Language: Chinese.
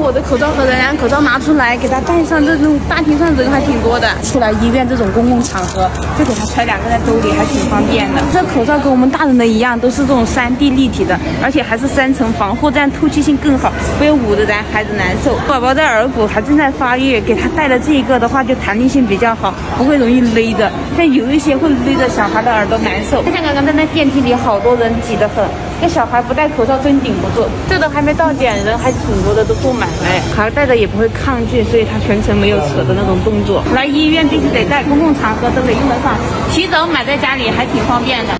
我的口罩盒，然后口罩拿出来给他戴上，这种大厅上人还挺多的。出来医院这种公共场合，就给他揣2个在兜里，还挺方便的。这口罩跟我们大人的一样，都是这种3D 立体的，而且还是3层防护，这样透气性更好，不会捂得咱孩子难受。宝宝的耳骨还正在发育，给他戴了这个的话，就弹力性比较好，不会容易勒着。像有一些会勒着小孩的耳朵难受。像刚刚在那电梯里，好多人挤得很，那小孩不戴口罩真顶不住。这都还没到点，人还挺多的，都坐满了。孩子戴着也不会抗拒，所以他全程没有扯的那种动作。来医院必须得戴，公共场合都得用得上，提早买在家里还挺方便的。